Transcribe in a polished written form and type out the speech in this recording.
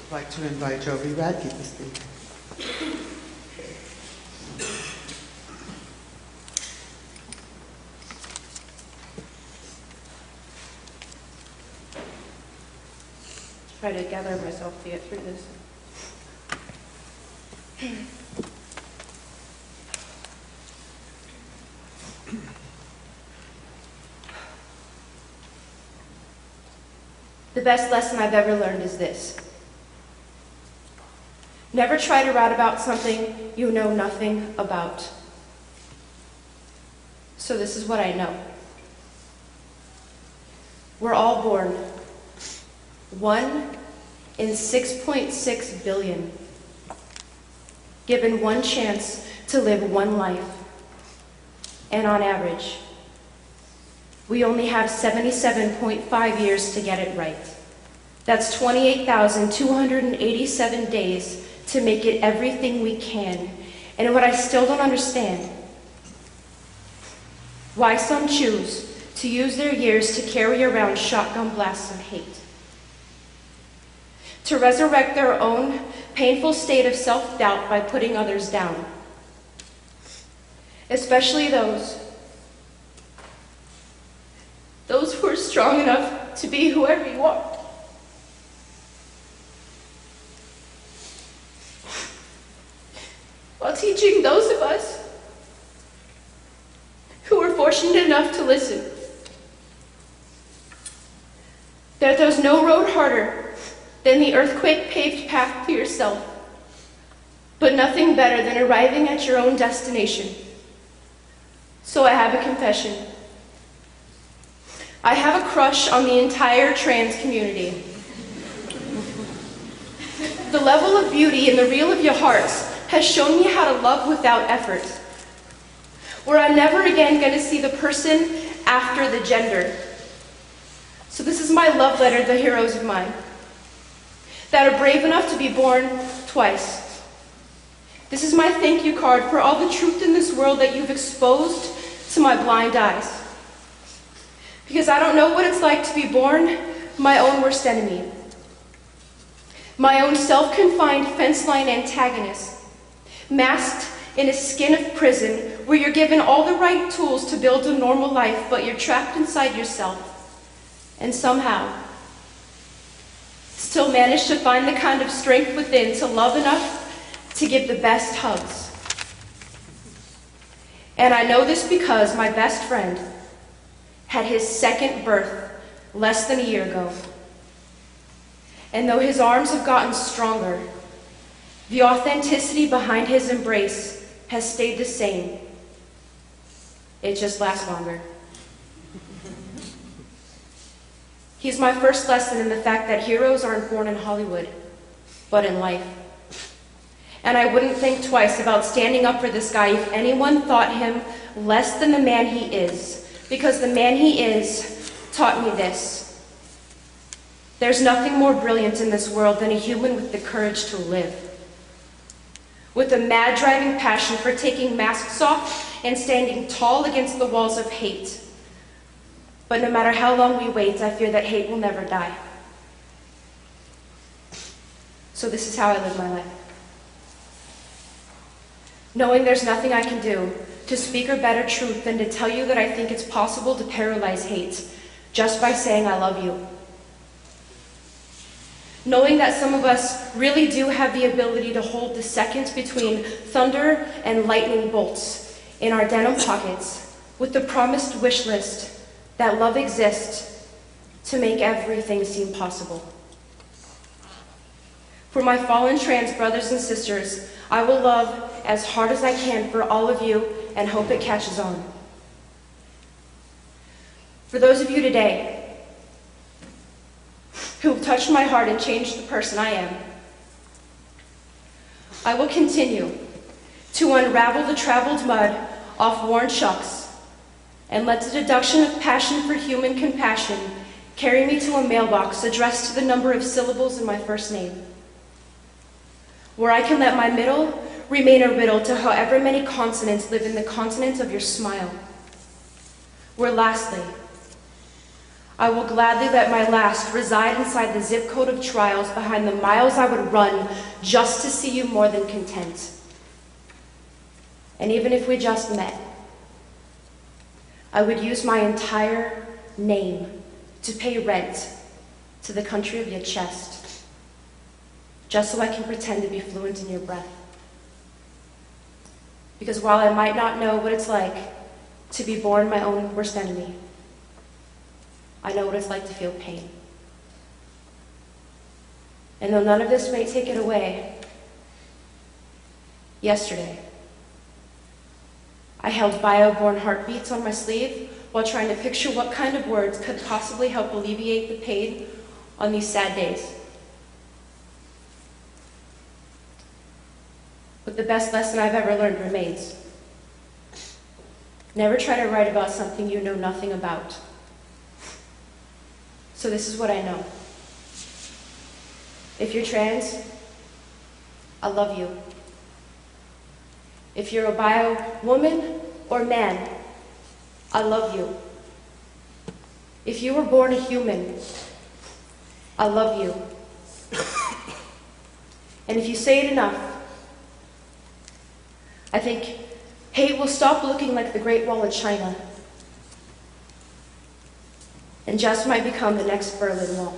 I'd like to invite Jovi Radtke to speak. Try to gather myself to get through this. The best lesson I've ever learned is this. Never try to write about something you know nothing about. So this is what I know. We're all born. 1 in 6.6 billion. Given one chance to live one life. And on average, we only have 77.5 years to get it right. That's 28,287 days to make it everything we can. And what I still don't understand, why some choose to use their years to carry around shotgun blasts of hate. To resurrect their own painful state of self-doubt by putting others down. Especially those who are strong enough to be whoever you are. While teaching those of us who were fortunate enough to listen that there's no road harder than the earthquake-paved path to yourself, but nothing better than arriving at your own destination. So I have a confession. I have a crush on the entire trans community. The level of beauty in the real of your hearts has shown me how to love without effort, where I'm never again going to see the person after the gender. So this is my love letter to the heroes of mine that are brave enough to be born twice. This is my thank you card for all the truth in this world that you've exposed to my blind eyes. Because I don't know what it's like to be born my own worst enemy. My own self-confined fence line antagonist, masked in a skin of prison where you're given all the right tools to build a normal life, but you're trapped inside yourself. And somehow, still manage to find the kind of strength within to love enough to give the best hugs. And I know this because my best friend had his second birth less than a year ago. And though his arms have gotten stronger, the authenticity behind his embrace has stayed the same. It just lasts longer. He's my first lesson in the fact that heroes aren't born in Hollywood, but in life. And I wouldn't think twice about standing up for this guy if anyone thought him less than the man he is, because the man he is taught me this. There's nothing more brilliant in this world than a human with the courage to live. With a mad driving passion for taking masks off and standing tall against the walls of hate. But no matter how long we wait, I fear that hate will never die. So this is how I live my life. Knowing there's nothing I can do to speak a better truth than to tell you that I think it's possible to paralyze hate just by saying I love you. Knowing that some of us really do have the ability to hold the seconds between thunder and lightning bolts in our denim pockets with the promised wish list that love exists to make everything seem possible. For my fallen trans brothers and sisters, I will love as hard as I can for all of you and hope it catches on. For those of you today who have touched my heart and changed the person I am, I will continue to unravel the traveled mud off worn chucks and let the deduction of passion for human compassion carry me to a mailbox addressed to the number of syllables in my first name, where I can let my middle remain a riddle to however many consonants live in the consonants of your smile, where lastly, I will gladly let my last reside inside the zip code of trials behind the miles I would run just to see you more than content. And even if we just met, I would use my entire name to pay rent to the country of your chest, just so I can pretend to be fluent in your breath. Because while I might not know what it's like to be born my own worst enemy, I know what it's like to feel pain. And though none of this may take it away, yesterday, I held bio-born heartbeats on my sleeve while trying to picture what kind of words could possibly help alleviate the pain on these sad days. But the best lesson I've ever learned remains. Never try to write about something you know nothing about. So this is what I know. If you're trans, I love you. If you're a bio woman or man, I love you. If you were born a human, I love you. And if you say it enough, I think hate will stop looking like the Great Wall of China and just might become the next Berlin Wall.